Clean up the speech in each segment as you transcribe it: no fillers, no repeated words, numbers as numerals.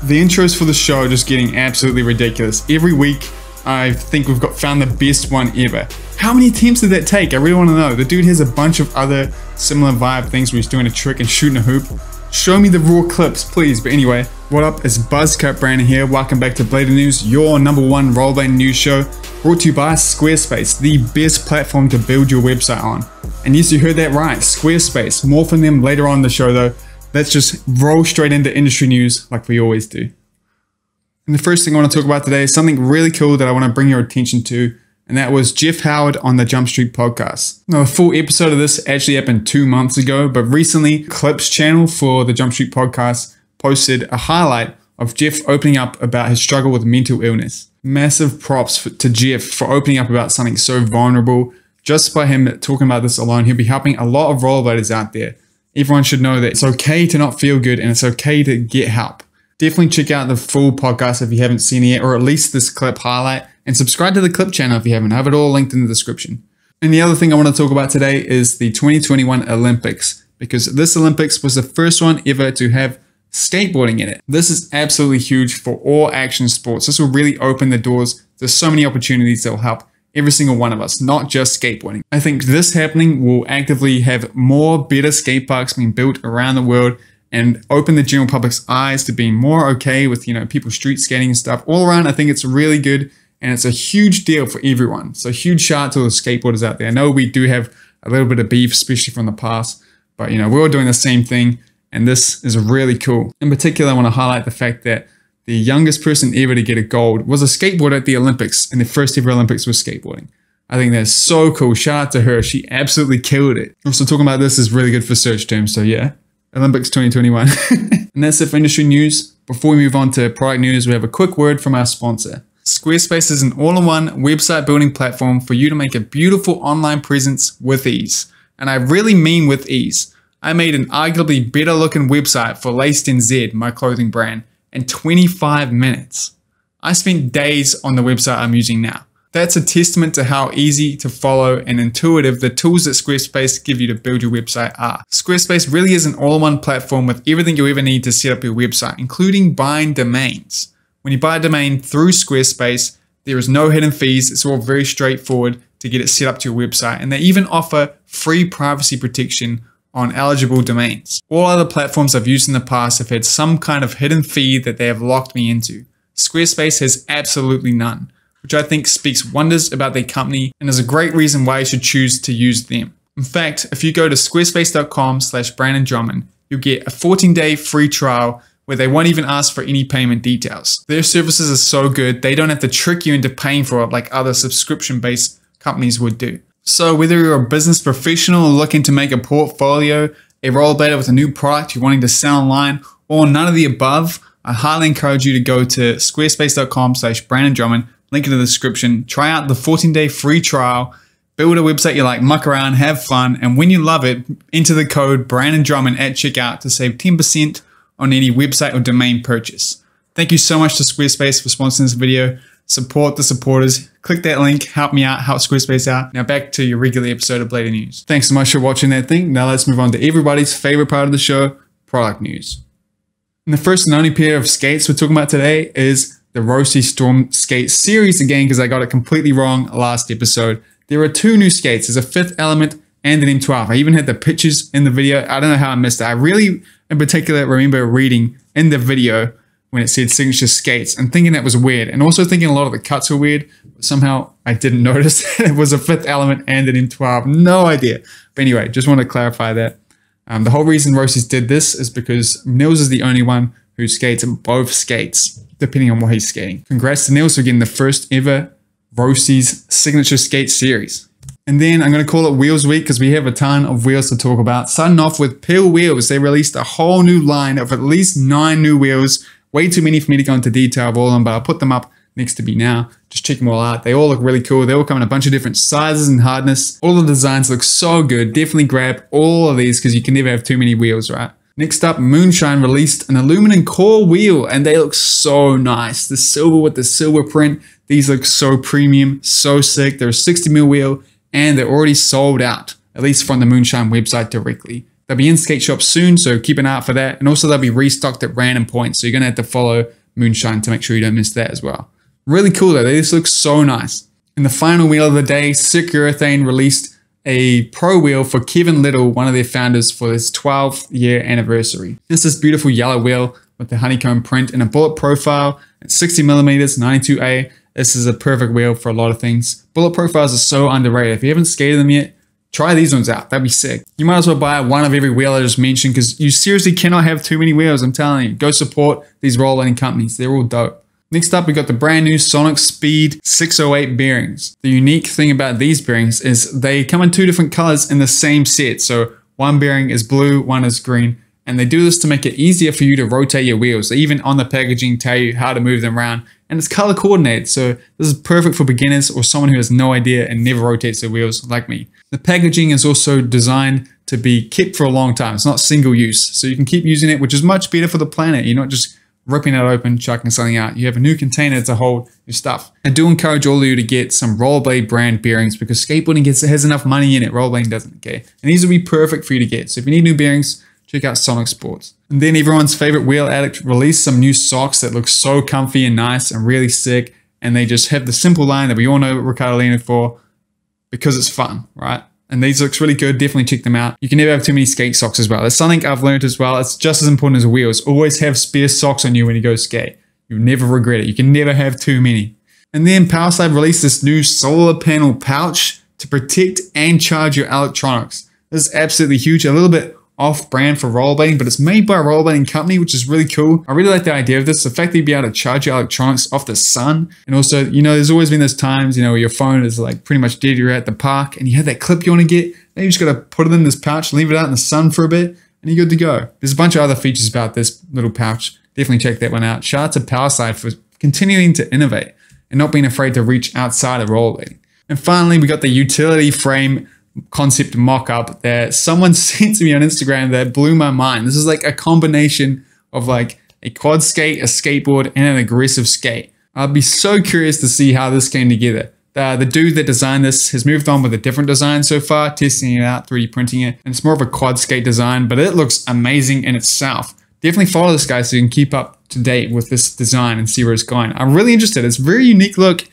The intros for the show are just getting absolutely ridiculous. Every week, I think we've found the best one ever. How many attempts did that take? I really want to know. The dude has a bunch of other similar vibe things where he's doing a trick and shooting a hoop. Show me the raw clips, please. But anyway, what up? It's Buzzcut Brandon here. Welcome back to Blading News, your #1 rollerblading news show, brought to you by Squarespace, the best platform to build your website on. And yes, you heard that right, Squarespace. More from them later on in the show though. Let's just roll straight into industry news like we always do. And the first thing I want to talk about today is something really cool that I want to bring your attention to, and that was Jeph Howard on the Jump Street podcast. Now, a full episode of this actually happened 2 months ago, but recently Clips channel for the Jump Street podcast posted a highlight of Jeph opening up about his struggle with mental illness. Massive props to Jeph for opening up about something so vulnerable. Just by him talking about this alone, he'll be helping a lot of rollerbladers out there. Everyone should know that it's okay to not feel good and it's okay to get help. Definitely check out the full podcast if you haven't seen it yet, or at least this clip highlight, and subscribe to the Clip channel if you haven't. I have it all linked in the description. And the other thing I want to talk about today is the 2021 Olympics, because this Olympics was the first one ever to have skateboarding in it. This is absolutely huge for all action sports. This will really open the doors. There's so many opportunities that will help every single one of us, not just skateboarding. I think this happening will actively have more better skate parks being built around the world and open the general public's eyes to being more okay with, people street skating and stuff. All around, I think it's really good and it's a huge deal for everyone. So huge shout out to the skateboarders out there. I know we do have a little bit of beef, especially from the past, but we're all doing the same thing and this is really cool. In particular, I want to highlight the fact that the youngest person ever to get a gold was a skateboarder at the Olympics, and the first ever Olympics was skateboarding. I think that's so cool. Shout out to her. She absolutely killed it. Also, talking about this is really good for search terms. So yeah, Olympics 2021. And that's it for industry news. Before we move on to product news, we have a quick word from our sponsor. Squarespace is an all-in-one website building platform for you to make a beautiful online presence with ease. And I really mean with ease. I made an arguably better looking website for Laced NZ, my clothing brand, in 25 minutes. I spent days on the website I'm using now. That's a testament to how easy to follow and intuitive the tools that Squarespace give you to build your website are. Squarespace really is an all-in-one platform with everything you ever need to set up your website, including buying domains. When you buy a domain through Squarespace, there is no hidden fees. It's all very straightforward to get it set up to your website, and they even offer free privacy protection on eligible domains. All other platforms I've used in the past have had some kind of hidden fee that they have locked me into. Squarespace has absolutely none, which I think speaks wonders about their company and is a great reason why you should choose to use them. In fact, if you go to squarespace.com/BrandonDrummond, you'll get a 14-day free trial where they won't even ask for any payment details. Their services are so good, they don't have to trick you into paying for it like other subscription-based companies would do. So whether you're a business professional looking to make a portfolio, a rollerblader with a new product you're wanting to sell online, or none of the above, I highly encourage you to go to squarespace.com/BrandonDrummond, link in the description, try out the 14-day free trial, build a website you like, muck around, have fun, and when you love it, enter the code BrandonDrummond at checkout to save 10% on any website or domain purchase. Thank you so much to Squarespace for sponsoring this video. Support the supporters. Click that link, help me out, help Squarespace out. Now back to your regular episode of Blading News. Thanks so much for watching that thing. Now let's move on to everybody's favorite part of the show, product news. And the first and only pair of skates we're talking about today is the Roces Storm Skate series again, because I got it completely wrong last episode. There are 2 new skates. There's a 5th Element and an M12. I even had the pictures in the video. I don't know how I missed it. I really, in particular, remember reading in the video when it said signature skates and thinking that was weird, and also thinking a lot of the cuts were weird, but somehow I didn't notice it was a 5th Element and an M12. No idea. But anyway, just want to clarify that. The whole reason Roces did this is because Nils is the only one who skates both skates, depending on what he's skating. Congrats to Nils for getting the first ever Roces signature skate series. And then I'm going to call it Wheels Week because we have a ton of wheels to talk about. Starting off with Peel Wheels. They released a whole new line of at least 9 new wheels. Way too many for me to go into detail of all of them, but I'll put them up next to me now. Just check them all out. They all look really cool. They all come in a bunch of different sizes and hardness. All the designs look so good. Definitely grab all of these because you can never have too many wheels, right? Next up, Moonshine released an aluminum core wheel and they look so nice. The silver with the silver print. These look so premium, so sick. They're a 60mm wheel and they're already sold out, at least from the Moonshine website directly. They'll be in skate shops soon, so keep an eye out for that. And also they'll be restocked at random points, so you're gonna have to follow Moonshine to make sure you don't miss that as well. Really cool though, they just look so nice. In the final wheel of the day, Sicurethane released a pro wheel for Kevin Little, one of their founders, for his 12th year anniversary. It's this beautiful yellow wheel with the honeycomb print and a bullet profile at 60mm, 92A. This is a perfect wheel for a lot of things. Bullet profiles are so underrated. If you haven't skated them yet, try these ones out. That'd be sick. You might as well buy one of every wheel I just mentioned because you seriously cannot have too many wheels. I'm telling you, go support these rollerblading companies. They're all dope. Next up, we got the brand new Sonic Speed 608 bearings. The unique thing about these bearings is they come in two different colors in the same set. So one bearing is blue, one is green. And they do this to make it easier for you to rotate your wheels. They even on the packaging tell you how to move them around. And it's color coordinated. So this is perfect for beginners or someone who has no idea and never rotates their wheels like me. The packaging is also designed to be kept for a long time. It's not single use. So you can keep using it, which is much better for the planet. You're not just ripping it open, chucking something out. You have a new container to hold your stuff. I do encourage all of you to get some Rollerblade brand bearings because skateboarding has enough money in it. Rollerblading doesn't, okay? And these will be perfect for you to get. So if you need new bearings, check out Sonic Sports. And then everyone's favorite wheel, Addict, released some new socks that look so comfy and nice and really sick. And they just have the simple line that we all know Ricardo Lena for because it's fun, right? And these looks really good. Definitely check them out. You can never have too many skate socks as well. That's something I've learned as well. It's just as important as wheels. Always have spare socks on you when you go skate. You'll never regret it. You can never have too many. And then Powerslide released this new solar panel pouch to protect and charge your electronics. This is absolutely huge. A little bit off-brand for rollerblading, but it's made by a rollerblading company, which is really cool. I really like the idea of this. The fact that you'd be able to charge your electronics off the sun. And also, you know, there's always been those times, you know, where your phone is like pretty much dead, you're at the park and you have that clip you want to get. Then you just got to put it in this pouch, leave it out in the sun for a bit, and you're good to go. There's a bunch of other features about this little pouch. Definitely check that one out. Shout out to Powerslide for continuing to innovate and not being afraid to reach outside of rollerblading. And finally, we got the utility frame concept mock-up that someone sent to me on Instagram that blew my mind. This is like a combination of like a quad skate, a skateboard, and an aggressive skate. I'd be so curious to see how this came together. The dude that designed this has moved on with a different design so far, testing it out, 3D printing it, and it's more of a quad skate design, but it looks amazing in itself. Definitely follow this guy so you can keep up to date with this design and see where it's going. I'm really interested. It's a very unique look,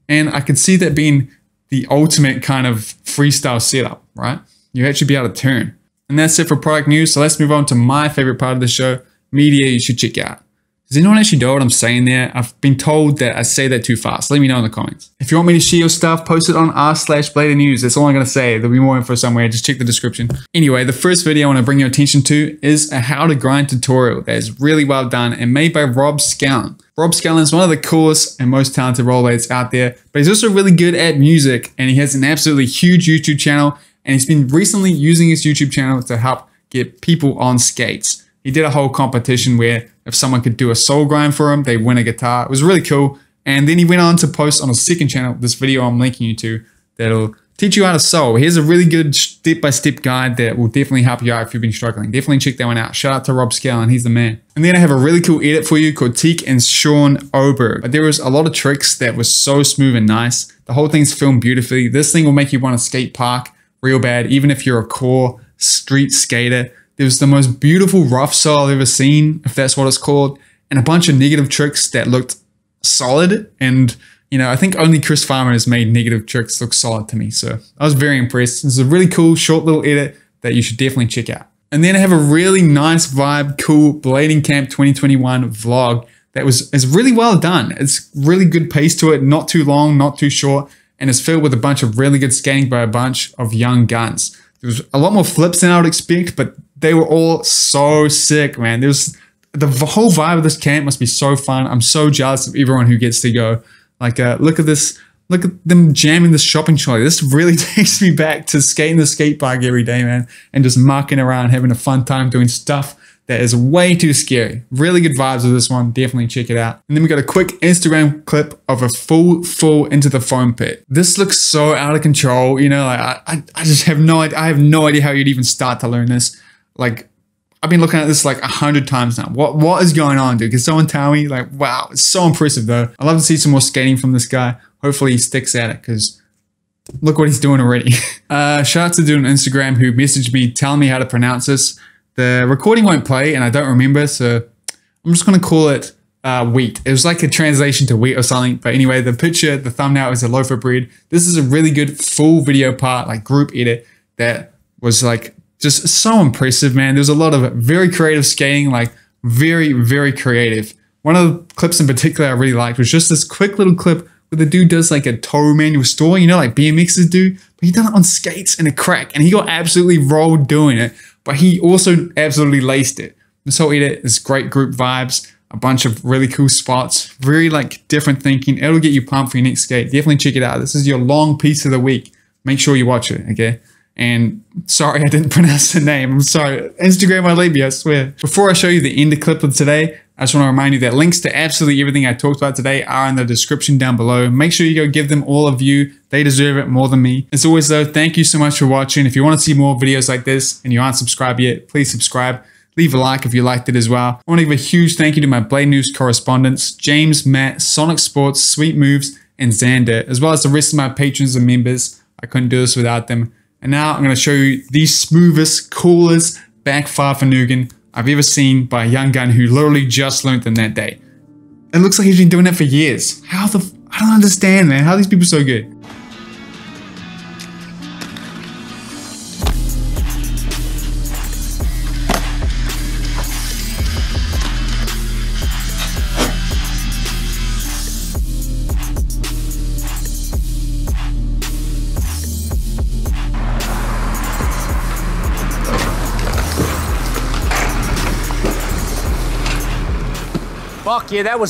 and I could see that being the ultimate kind of freestyle setup, right? You actually be able to turn. And that's it for product news. So let's move on to my favorite part of the show, media you should check out. Does anyone actually know what I'm saying there? I've been told that I say that too fast. Let me know in the comments. If you want me to share your stuff, post it on r/Blader News. That's all I'm going to say. There'll be more info somewhere. Just check the description. Anyway, the first video I want to bring your attention to is a how to grind tutorial that is really well done and made by Scallon. Scallon is one of the coolest and most talented rollerbladers out there, but he's also really good at music and he has an absolutely huge YouTube channel, and he's been recently using his YouTube channel to help get people on skates. He did a whole competition where if someone could do a soul grind for him, they win a guitar. It was really cool. And then he went on to post on his second channel this video I'm linking you to that'll teach you how to soul. Here's a really good step-by-step guide that will definitely help you out if you've been struggling. Definitely check that one out. Shout out to Scallon, he's the man. And then I have a really cool edit for you called Teek and Shawn Oberg. But there was a lot of tricks that was so smooth and nice. The whole thing's filmed beautifully. This thing will make you want to skate park real bad, even if you're a core street skater. There was the most beautiful rough soul I've ever seen, if that's what it's called, and a bunch of negative tricks that looked solid. And, you know, I think only Chris Farmer has made negative tricks look solid to me. So I was very impressed. This is a really cool, short little edit that you should definitely check out. And then I have a really nice vibe, cool Blading Camp 2021 vlog that is really well done. It's really good pace to it, not too long, not too short, and it's filled with a bunch of really good skating by a bunch of young guns. There was a lot more flips than I would expect, but they were all so sick, man. There's the whole vibe of this camp must be so fun. I'm so jealous of everyone who gets to go. Like, look at this. Look at them jamming this shopping trolley. This really takes me back to skating the skate park every day, man, and just mucking around, having a fun time doing stuff that is way too scary. Really good vibes of this one. Definitely check it out. And then we got a quick Instagram clip of a full into the foam pit. This looks so out of control. You know, like I just have no idea. I have no idea how you'd even start to learn this. Like, I've been looking at this like 100 times now. What is going on, dude? Can someone tell me? Like, wow, it's so impressive though. I'd love to see some more skating from this guy. Hopefully he sticks at it because look what he's doing already. Shout out to dude on Instagram who messaged me telling me how to pronounce this. The recording won't play and I don't remember, so I'm just going to call it wheat. It was like a translation to wheat or something. But anyway, the picture, the thumbnail is a loaf of bread. This is a really good full video part, like group edit that was like just so impressive, man. There's a lot of very creative skating, like very, very creative. One of the clips in particular I really liked was just this quick little clip where the dude does like a toe manual stalling, you know, like BMXers do, but he done it on skates in a crack and he got absolutely rolled doing it, but he also absolutely laced it. This whole edit is great group vibes, a bunch of really cool spots, very like different thinking. It'll get you pumped for your next skate. Definitely check it out. This is your long piece of the week. Make sure you watch it, okay? And sorry I didn't pronounce the name. I'm sorry. Instagram might leave me, I swear. Before I show you the end clip of today, I just want to remind you that links to absolutely everything I talked about today are in the description down below. Make sure you go give them all a view. They deserve it more than me. As always though, thank you so much for watching. If you want to see more videos like this and you aren't subscribed yet, please subscribe. Leave a like if you liked it as well. I want to give a huge thank you to my Blade News correspondents, James, Matt, Sonic Sports, Sweet Moves, and Xander, as well as the rest of my patrons and members. I couldn't do this without them. And now I'm going to show you the smoothest, coolest backfire for Nugan I've ever seen by a young gun who literally just learned them that day. It looks like he's been doing that for years. I don't understand, man. How are these people so good? Fuck yeah, that was